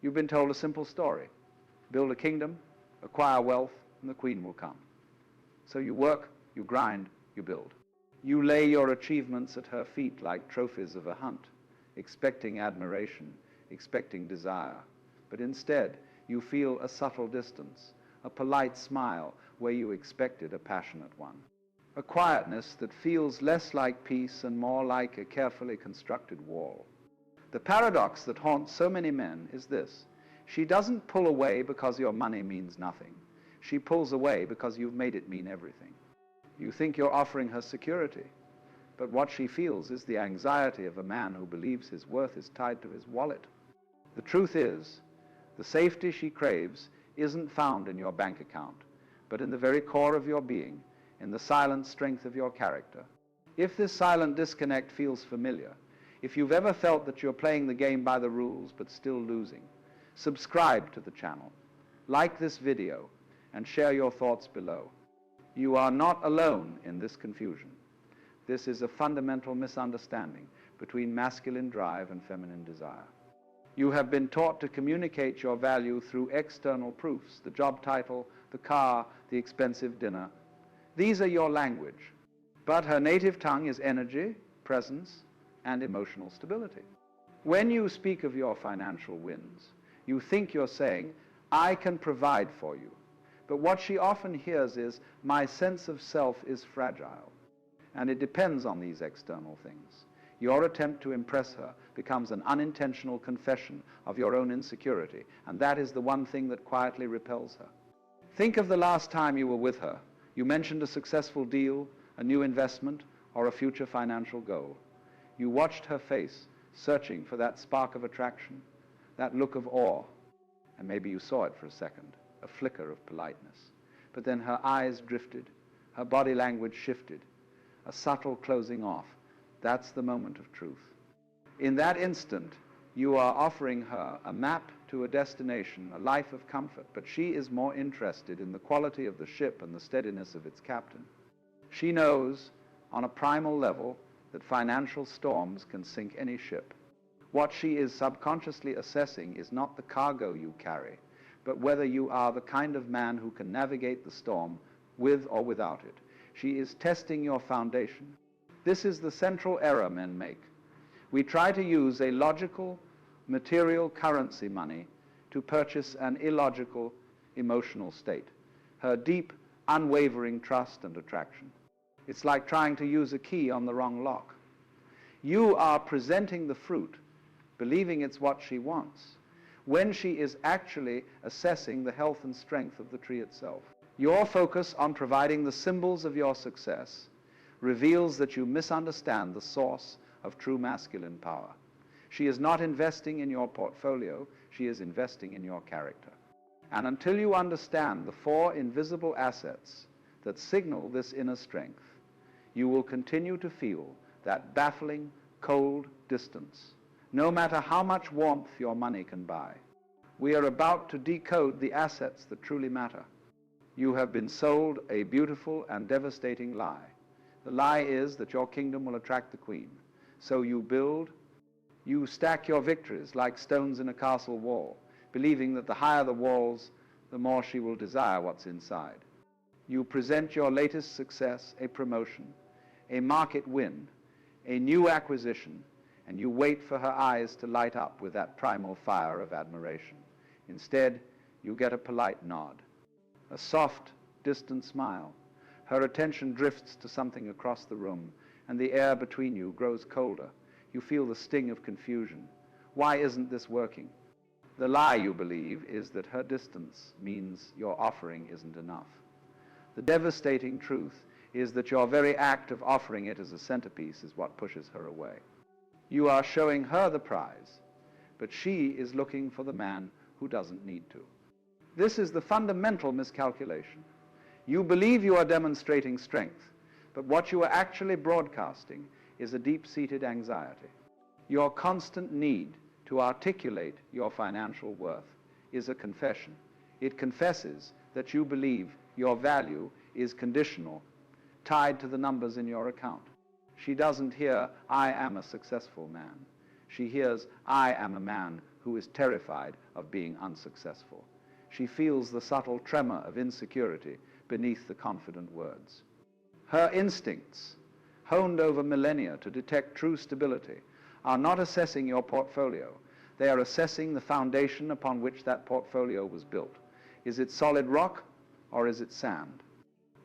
You've been told a simple story. Build a kingdom, acquire wealth, and the queen will come. So you work, you grind, you build. You lay your achievements at her feet like trophies of a hunt, expecting admiration, expecting desire. But instead, you feel a subtle distance, a polite smile where you expected a passionate one. A quietness that feels less like peace and more like a carefully constructed wall. The paradox that haunts so many men is this: she doesn't pull away because your money means nothing. She pulls away because you've made it mean everything. You think you're offering her security, but what she feels is the anxiety of a man who believes his worth is tied to his wallet. The truth is, the safety she craves isn't found in your bank account, but in the very core of your being, in the silent strength of your character. If this silent disconnect feels familiar, if you've ever felt that you're playing the game by the rules but still losing, subscribe to the channel, like this video, and share your thoughts below. You are not alone in this confusion. This is a fundamental misunderstanding between masculine drive and feminine desire. You have been taught to communicate your value through external proofs, the job title, the car, the expensive dinner. These are your language. But her native tongue is energy, presence, and emotional stability. When you speak of your financial wins, you think you're saying, I can provide for you. But what she often hears is, my sense of self is fragile. And it depends on these external things. Your attempt to impress her becomes an unintentional confession of your own insecurity, and that is the one thing that quietly repels her. Think of the last time you were with her. You mentioned a successful deal, a new investment, or a future financial goal. You watched her face, searching for that spark of attraction, that look of awe, and maybe you saw it for a second, a flicker of politeness. But then her eyes drifted, her body language shifted, a subtle closing off. That's the moment of truth. In that instant, you are offering her a map to a destination, a life of comfort, but she is more interested in the quality of the ship and the steadiness of its captain. She knows, on a primal level, that financial storms can sink any ship. What she is subconsciously assessing is not the cargo you carry, but whether you are the kind of man who can navigate the storm with or without it. She is testing your foundation. This is the central error men make. We try to use a logical, material currency money to purchase an illogical emotional state, her deep, unwavering trust and attraction. It's like trying to use a key on the wrong lock. You are presenting the fruit, believing it's what she wants, when she is actually assessing the health and strength of the tree itself. Your focus on providing the symbols of your success reveals that you misunderstand the source of true masculine power. She is not investing in your portfolio, she is investing in your character. And until you understand the four invisible assets that signal this inner strength, you will continue to feel that baffling, cold distance, no matter how much warmth your money can buy. We are about to decode the assets that truly matter. You have been sold a beautiful and devastating lie. The lie is that your kingdom will attract the queen. So you build, you stack your victories like stones in a castle wall, believing that the higher the walls, the more she will desire what's inside. You present your latest success, a promotion, a market win, a new acquisition, and you wait for her eyes to light up with that primal fire of admiration. Instead, you get a polite nod, a soft, distant smile. Her attention drifts to something across the room, and the air between you grows colder. You feel the sting of confusion. Why isn't this working? The lie you believe is that her distance means your offering isn't enough. The devastating truth is that your very act of offering it as a centerpiece is what pushes her away. You are showing her the prize, but she is looking for the man who doesn't need to. This is the fundamental miscalculation. You believe you are demonstrating strength, but what you are actually broadcasting is a deep-seated anxiety. Your constant need to articulate your financial worth is a confession. It confesses that you believe your value is conditional, tied to the numbers in your account. She doesn't hear, I am a successful man. She hears, I am a man who is terrified of being unsuccessful. She feels the subtle tremor of insecurity beneath the confident words. Her instincts, honed over millennia to detect true stability, are not assessing your portfolio. They are assessing the foundation upon which that portfolio was built. Is it solid rock or is it sand?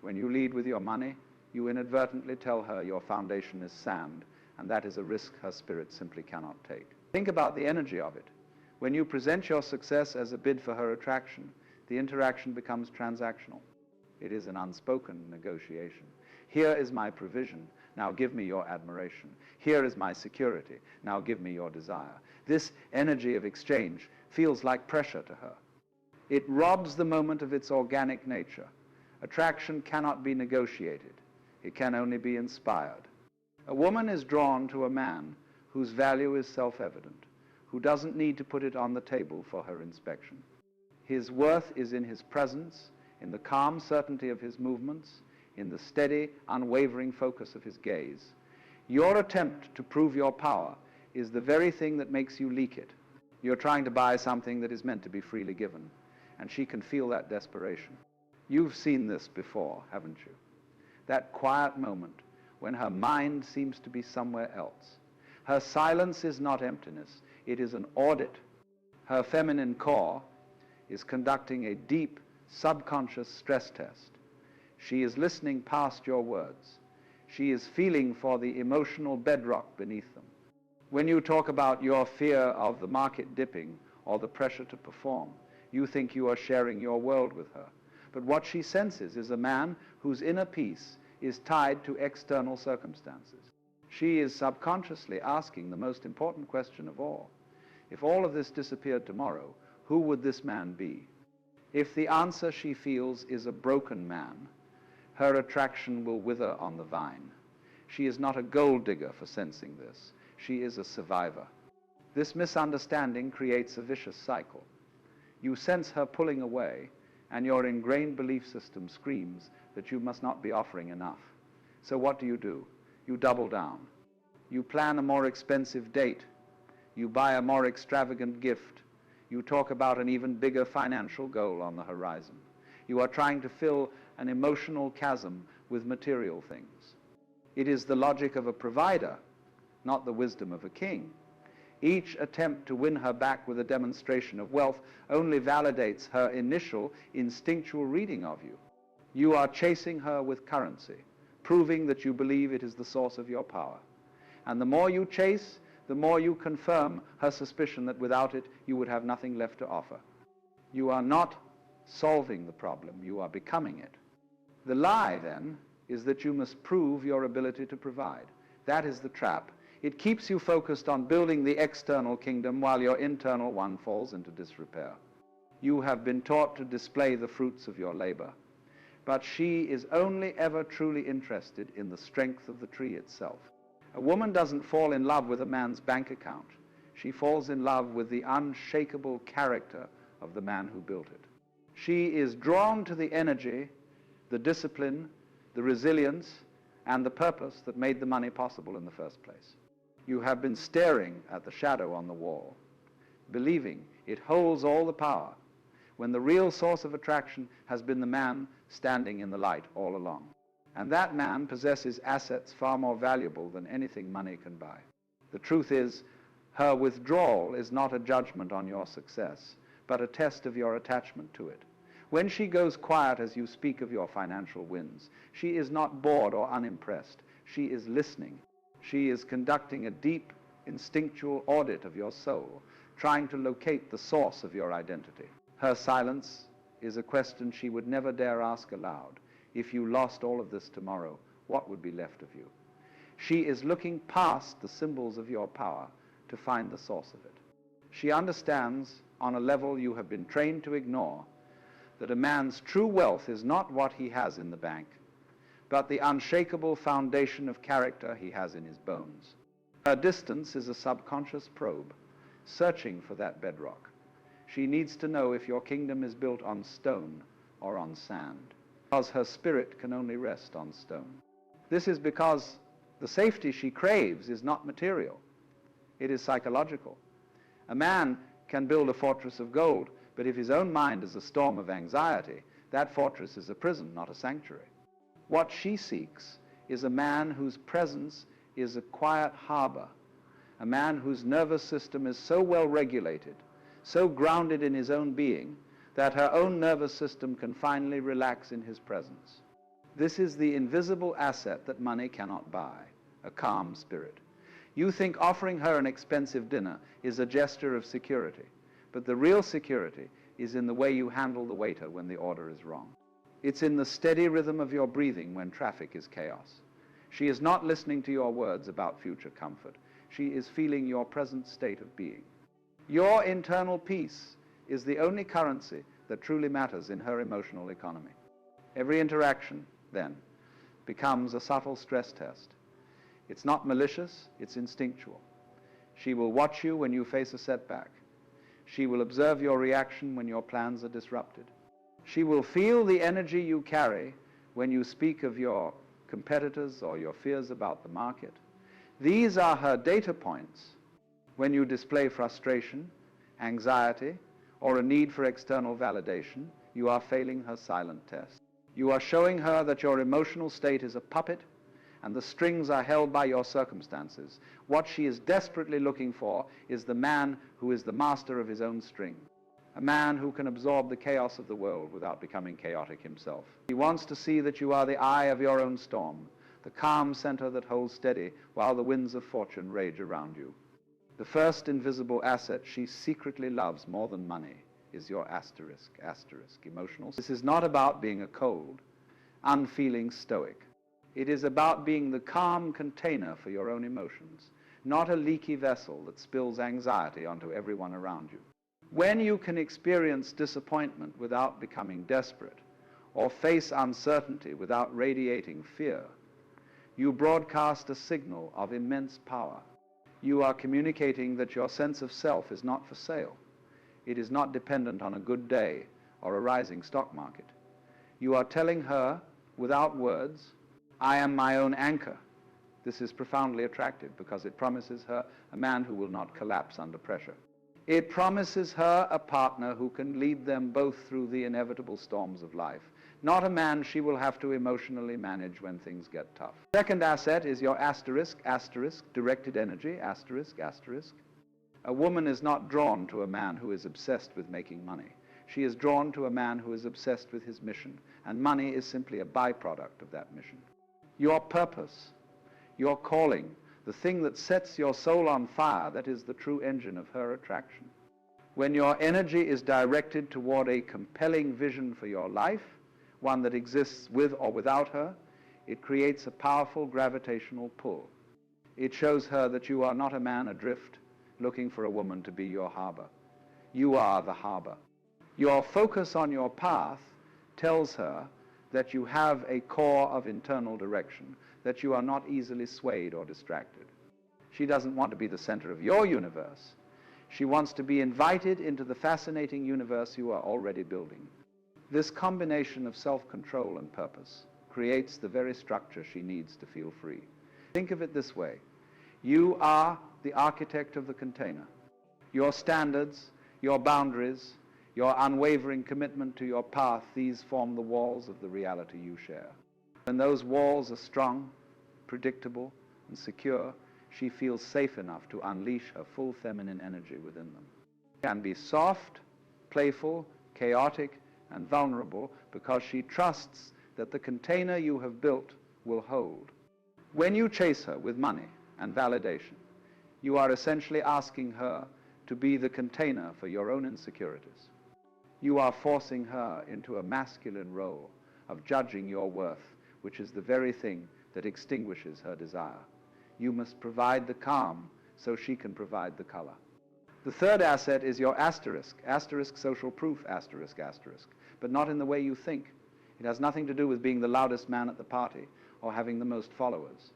When you lead with your money, you inadvertently tell her your foundation is sand, and that is a risk her spirit simply cannot take. Think about the energy of it. When you present your success as a bid for her attraction, the interaction becomes transactional. It is an unspoken negotiation. Here is my provision, now give me your admiration. Here is my security, now give me your desire. This energy of exchange feels like pressure to her. It robs the moment of its organic nature. Attraction cannot be negotiated. It can only be inspired. A woman is drawn to a man whose value is self-evident, who doesn't need to put it on the table for her inspection. His worth is in his presence, in the calm certainty of his movements, in the steady, unwavering focus of his gaze. Your attempt to prove your power is the very thing that makes you leak it. You're trying to buy something that is meant to be freely given, and she can feel that desperation. You've seen this before, haven't you? That quiet moment when her mind seems to be somewhere else. Her silence is not emptiness, it is an audit. Her feminine core is conducting a deep, subconscious stress test. She is listening past your words. She is feeling for the emotional bedrock beneath them. When you talk about your fear of the market dipping or the pressure to perform, you think you are sharing your world with her. But what she senses is a man whose inner peace is tied to external circumstances. She is subconsciously asking the most important question of all. If all of this disappeared tomorrow, who would this man be? If the answer she feels is a broken man, her attraction will wither on the vine. She is not a gold digger for sensing this. She is a survivor. This misunderstanding creates a vicious cycle. You sense her pulling away, and your ingrained belief system screams that you must not be offering enough. So what do? You double down. You plan a more expensive date. You buy a more extravagant gift. You talk about an even bigger financial goal on the horizon. You are trying to fill an emotional chasm with material things. It is the logic of a provider, not the wisdom of a king. Each attempt to win her back with a demonstration of wealth only validates her initial instinctual reading of you. You are chasing her with currency, proving that you believe it is the source of your power. And the more you chase, the more you confirm her suspicion that without it you would have nothing left to offer. You are not solving the problem, you are becoming it. The lie, then, is that you must prove your ability to provide. That is the trap. It keeps you focused on building the external kingdom while your internal one falls into disrepair. You have been taught to display the fruits of your labor, but she is only ever truly interested in the strength of the tree itself. A woman doesn't fall in love with a man's bank account. She falls in love with the unshakable character of the man who built it. She is drawn to the energy, the discipline, the resilience, and the purpose that made the money possible in the first place. You have been staring at the shadow on the wall, believing it holds all the power, when the real source of attraction has been the man standing in the light all along. And that man possesses assets far more valuable than anything money can buy. The truth is, her withdrawal is not a judgment on your success, but a test of your attachment to it. When she goes quiet as you speak of your financial wins, she is not bored or unimpressed. She is listening. She is conducting a deep, instinctual audit of your soul, trying to locate the source of your identity. Her silence is a question she would never dare ask aloud. If you lost all of this tomorrow, what would be left of you? She is looking past the symbols of your power to find the source of it. She understands, on a level you have been trained to ignore, that a man's true wealth is not what he has in the bank, but the unshakable foundation of character he has in his bones. Her distance is a subconscious probe, searching for that bedrock. She needs to know if your kingdom is built on stone or on sand, because her spirit can only rest on stone. This is because the safety she craves is not material, it is psychological. A man can build a fortress of gold, but if his own mind is a storm of anxiety, that fortress is a prison, not a sanctuary. What she seeks is a man whose presence is a quiet harbor, a man whose nervous system is so well regulated, so grounded in his own being, that her own nervous system can finally relax in his presence. This is the invisible asset that money cannot buy, a calm spirit. You think offering her an expensive dinner is a gesture of security, but the real security is in the way you handle the waiter when the order is wrong. It's in the steady rhythm of your breathing when traffic is chaos. She is not listening to your words about future comfort. She is feeling your present state of being. Your internal peace is the only currency that truly matters in her emotional economy. Every interaction, then, becomes a subtle stress test. It's not malicious, it's instinctual. She will watch you when you face a setback. She will observe your reaction when your plans are disrupted. She will feel the energy you carry when you speak of your competitors or your fears about the market. These are her data points when you display frustration, anxiety, or a need for external validation. You are failing her silent test. You are showing her that your emotional state is a puppet and the strings are held by your circumstances. What she is desperately looking for is the man who is the master of his own string, a man who can absorb the chaos of the world without becoming chaotic himself. He wants to see that you are the eye of your own storm, the calm center that holds steady while the winds of fortune rage around you. The first invisible asset she secretly loves more than money is your asterisk, emotional. This is not about being a cold, unfeeling stoic. It is about being the calm container for your own emotions, not a leaky vessel that spills anxiety onto everyone around you. When you can experience disappointment without becoming desperate, or face uncertainty without radiating fear, you broadcast a signal of immense power. You are communicating that your sense of self is not for sale. It is not dependent on a good day or a rising stock market. You are telling her, without words, I am my own anchor. This is profoundly attractive because it promises her a man who will not collapse under pressure. It promises her a partner who can lead them both through the inevitable storms of life, not a man she will have to emotionally manage when things get tough. Second asset is your asterisk, directed energy, asterisk. A woman is not drawn to a man who is obsessed with making money. She is drawn to a man who is obsessed with his mission, and money is simply a byproduct of that mission. Your purpose, your calling, the thing that sets your soul on fire, that is the true engine of her attraction. When your energy is directed toward a compelling vision for your life, one that exists with or without her, it creates a powerful gravitational pull. It shows her that you are not a man adrift looking for a woman to be your harbor. You are the harbor. Your focus on your path tells her that you have a core of internal direction, that you are not easily swayed or distracted. She doesn't want to be the center of your universe. She wants to be invited into the fascinating universe you are already building. This combination of self-control and purpose creates the very structure she needs to feel free. Think of it this way. You are the architect of the container. Your standards, your boundaries, your unwavering commitment to your path, these form the walls of the reality you share. When those walls are strong, predictable, and secure, she feels safe enough to unleash her full feminine energy within them. She can be soft, playful, chaotic, and vulnerable because she trusts that the container you have built will hold. When you chase her with money and validation, you are essentially asking her to be the container for your own insecurities. You are forcing her into a masculine role of judging your worth, which is the very thing that extinguishes her desire. You must provide the calm so she can provide the color. The third asset is your asterisk, social proof, but not in the way you think. It has nothing to do with being the loudest man at the party or having the most followers.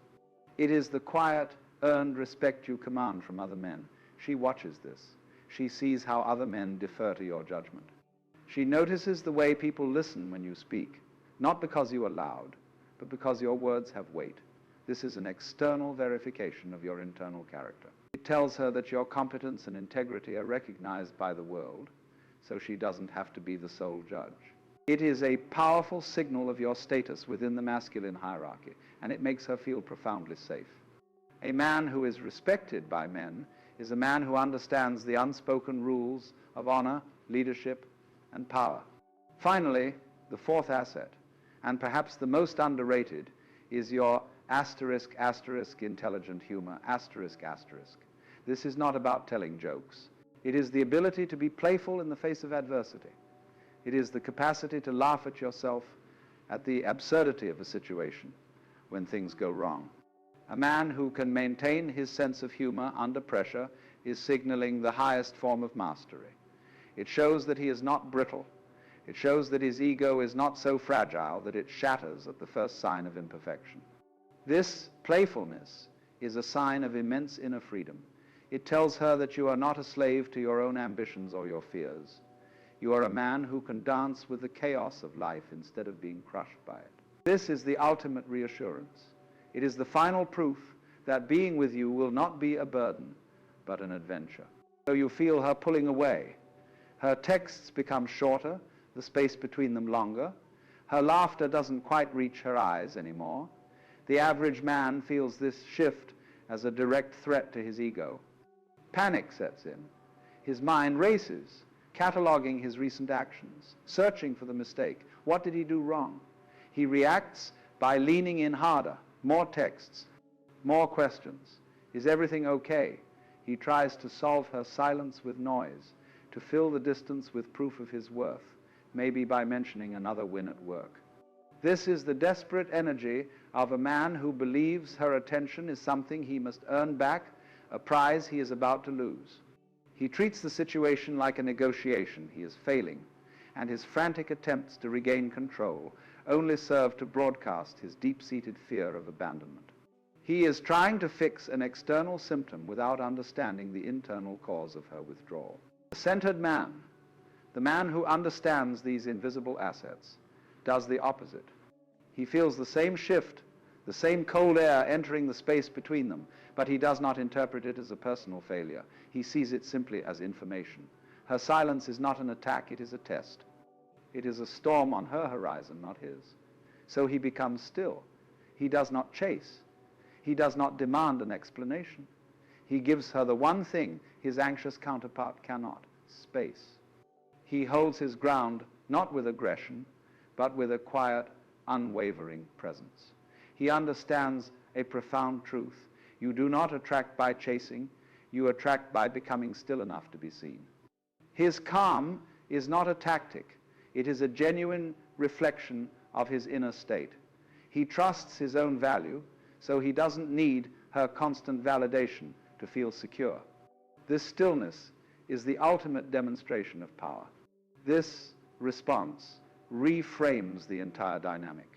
It is the quiet, earned respect you command from other men. She watches this. She sees how other men defer to your judgment. She notices the way people listen when you speak, not because you are loud, but because your words have weight. This is an external verification of your internal character. It tells her that your competence and integrity are recognized by the world, so she doesn't have to be the sole judge. It is a powerful signal of your status within the masculine hierarchy, and it makes her feel profoundly safe. A man who is respected by men is a man who understands the unspoken rules of honor, leadership, and power. Finally, the fourth asset, and perhaps the most underrated, is your asterisk, asterisk, intelligent humor, asterisk, asterisk. This is not about telling jokes. It is the ability to be playful in the face of adversity. It is the capacity to laugh at yourself, at the absurdity of a situation when things go wrong. A man who can maintain his sense of humor under pressure is signaling the highest form of mastery. It shows that he is not brittle. It shows that his ego is not so fragile that it shatters at the first sign of imperfection. This playfulness is a sign of immense inner freedom. It tells her that you are not a slave to your own ambitions or your fears. You are a man who can dance with the chaos of life instead of being crushed by it. This is the ultimate reassurance. It is the final proof that being with you will not be a burden, but an adventure. So you feel her pulling away. Her texts become shorter, the space between them longer. Her laughter doesn't quite reach her eyes anymore. The average man feels this shift as a direct threat to his ego. Panic sets in. His mind races, cataloging his recent actions, searching for the mistake. What did he do wrong? He reacts by leaning in harder, more texts, more questions. Is everything okay? He tries to solve her silence with noise, to fill the distance with proof of his worth, maybe by mentioning another win at work. This is the desperate energy of a man who believes her attention is something he must earn back, a prize he is about to lose. He treats the situation like a negotiation. He is failing, and his frantic attempts to regain control only serve to broadcast his deep-seated fear of abandonment. He is trying to fix an external symptom without understanding the internal cause of her withdrawal. The centered man, the man who understands these invisible assets, does the opposite. He feels the same shift, the same cold air entering the space between them, but he does not interpret it as a personal failure. He sees it simply as information. Her silence is not an attack, it is a test. It is a storm on her horizon, not his. So he becomes still. He does not chase. He does not demand an explanation. He gives her the one thing his anxious counterpart cannot: space. He holds his ground not with aggression, but with a quiet, unwavering presence. He understands a profound truth. You do not attract by chasing, you attract by becoming still enough to be seen. His calm is not a tactic. It is a genuine reflection of his inner state. He trusts his own value, so he doesn't need her constant validation to feel secure. This stillness is the ultimate demonstration of power. This response reframes the entire dynamic.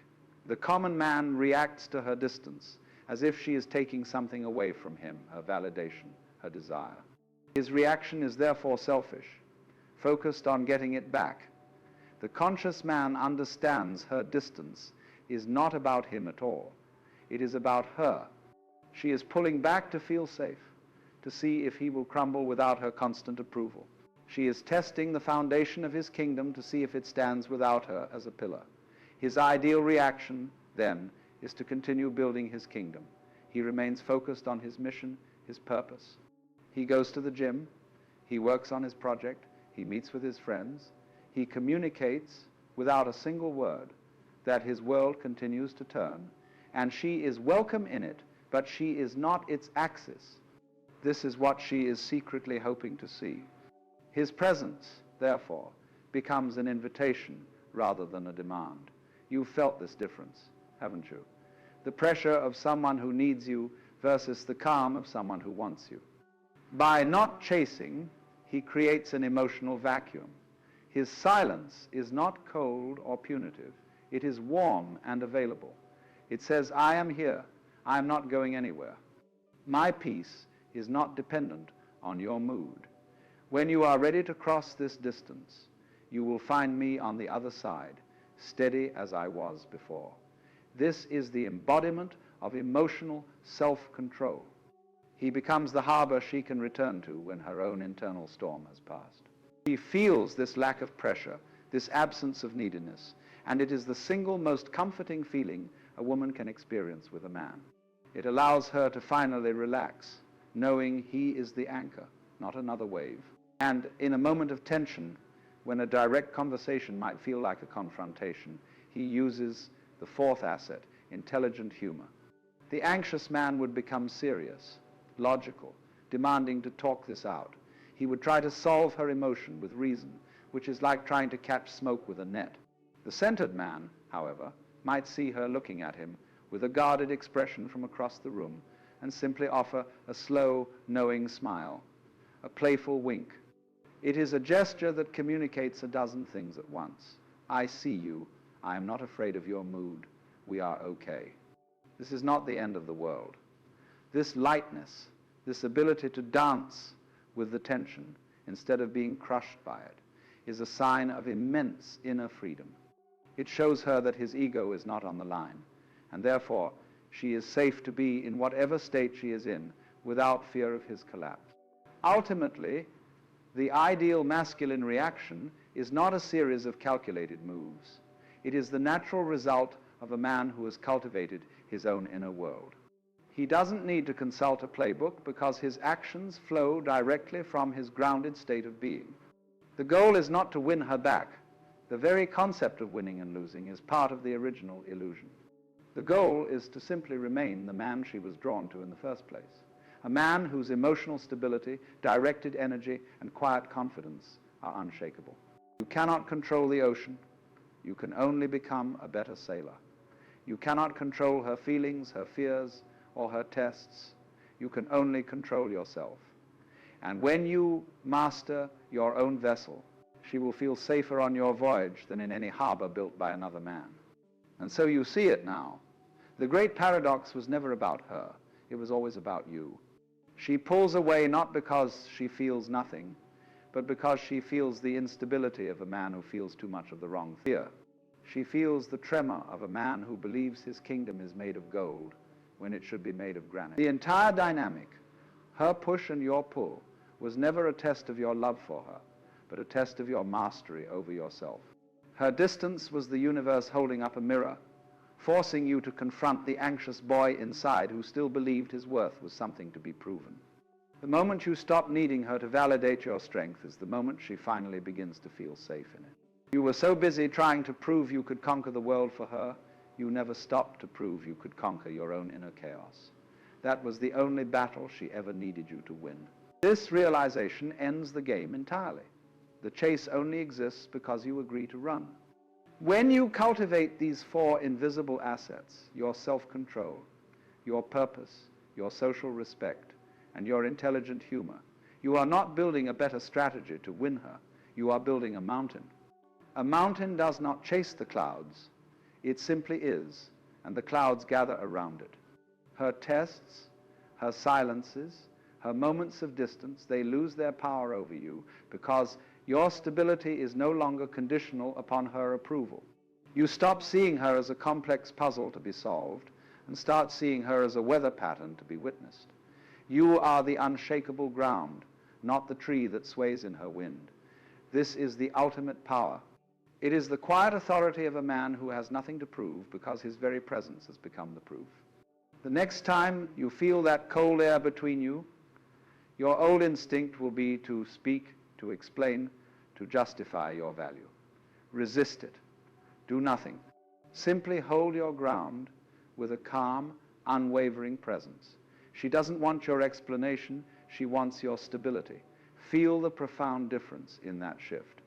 The common man reacts to her distance as if she is taking something away from him, her validation, her desire. His reaction is therefore selfish, focused on getting it back. The conscious man understands her distance is not about him at all. It is about her. She is pulling back to feel safe, to see if he will crumble without her constant approval. She is testing the foundation of his kingdom to see if it stands without her as a pillar. His ideal reaction, then, is to continue building his kingdom. He remains focused on his mission, his purpose. He goes to the gym, he works on his project, he meets with his friends, he communicates without a single word that his world continues to turn, and she is welcome in it, but she is not its axis. This is what she is secretly hoping to see. His presence, therefore, becomes an invitation rather than a demand. You've felt this difference, haven't you? The pressure of someone who needs you versus the calm of someone who wants you. By not chasing, he creates an emotional vacuum. His silence is not cold or punitive. It is warm and available. It says, I am here. I am not going anywhere. My peace is not dependent on your mood. When you are ready to cross this distance, you will find me on the other side, steady as I was before. This is the embodiment of emotional self-control. He becomes the harbor she can return to when her own internal storm has passed. She feels this lack of pressure, this absence of neediness, and it is the single most comforting feeling a woman can experience with a man. It allows her to finally relax, knowing he is the anchor, not another wave. And in a moment of tension, when a direct conversation might feel like a confrontation, he uses the fourth asset, intelligent humor. The anxious man would become serious, logical, demanding to talk this out. He would try to solve her emotion with reason, which is like trying to catch smoke with a net. The centered man, however, might see her looking at him with a guarded expression from across the room and simply offer a slow, knowing smile, a playful wink. It is a gesture that communicates a dozen things at once. I see you. I am not afraid of your mood. We are okay. This is not the end of the world. This lightness, this ability to dance with the tension instead of being crushed by it, is a sign of immense inner freedom. It shows her that his ego is not on the line, and therefore she is safe to be in whatever state she is in without fear of his collapse. Ultimately, the ideal masculine reaction is not a series of calculated moves. It is the natural result of a man who has cultivated his own inner world. He doesn't need to consult a playbook because his actions flow directly from his grounded state of being. The goal is not to win her back. The very concept of winning and losing is part of the original illusion. The goal is to simply remain the man she was drawn to in the first place, a man whose emotional stability, directed energy, and quiet confidence are unshakable. You cannot control the ocean. You can only become a better sailor. You cannot control her feelings, her fears, or her tests. You can only control yourself. And when you master your own vessel, she will feel safer on your voyage than in any harbor built by another man. And so you see it now. The great paradox was never about her. It was always about you. She pulls away not because she feels nothing, but because she feels the instability of a man who feels too much of the wrong fear. She feels the tremor of a man who believes his kingdom is made of gold when it should be made of granite. The entire dynamic, her push and your pull, was never a test of your love for her, but a test of your mastery over yourself. Her distance was the universe holding up a mirror, forcing you to confront the anxious boy inside who still believed his worth was something to be proven. The moment you stop needing her to validate your strength is the moment she finally begins to feel safe in it. You were so busy trying to prove you could conquer the world for her, you never stopped to prove you could conquer your own inner chaos. That was the only battle she ever needed you to win. This realization ends the game entirely. The chase only exists because you agree to run. When you cultivate these four invisible assets, your self-control, your purpose, your social respect, and your intelligent humor, you are not building a better strategy to win her. You are building a mountain. A mountain does not chase the clouds. It simply is, and the clouds gather around it. Her tests, her silences, her moments of distance, they lose their power over you because your stability is no longer conditional upon her approval. You stop seeing her as a complex puzzle to be solved and start seeing her as a weather pattern to be witnessed. You are the unshakable ground, not the tree that sways in her wind. This is the ultimate power. It is the quiet authority of a man who has nothing to prove because his very presence has become the proof. The next time you feel that cold air between you, your old instinct will be to speak, to explain, to justify your value. Resist it. Do nothing. Simply hold your ground with a calm, unwavering presence. She doesn't want your explanation, she wants your stability. Feel the profound difference in that shift.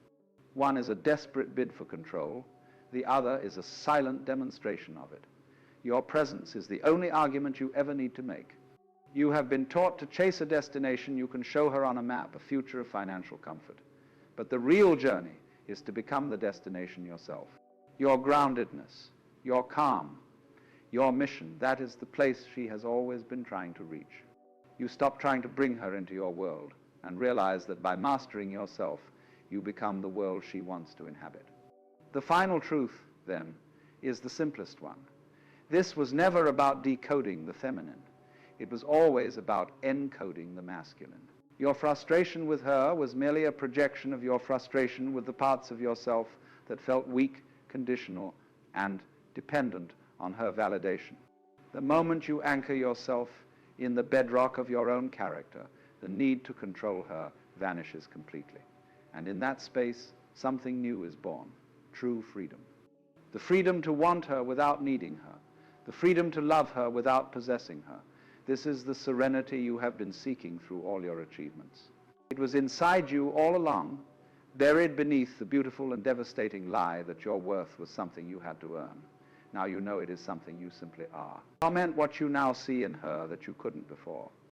One is a desperate bid for control, the other is a silent demonstration of it. Your presence is the only argument you ever need to make. You have been taught to chase a destination you can show her on a map, a future of financial comfort. But the real journey is to become the destination yourself. Your groundedness, your calm, your mission, that is the place she has always been trying to reach. You stop trying to bring her into your world and realize that by mastering yourself, you become the world she wants to inhabit. The final truth, then, is the simplest one. This was never about decoding the feminine. It was always about encoding the masculine. Your frustration with her was merely a projection of your frustration with the parts of yourself that felt weak, conditional, and dependent on her validation. The moment you anchor yourself in the bedrock of your own character, the need to control her vanishes completely. And in that space, something new is born, true freedom. The freedom to want her without needing her, the freedom to love her without possessing her. This is the serenity you have been seeking through all your achievements. It was inside you all along, buried beneath the beautiful and devastating lie that your worth was something you had to earn. Now you know it is something you simply are. Comment what you now see in her that you couldn't before.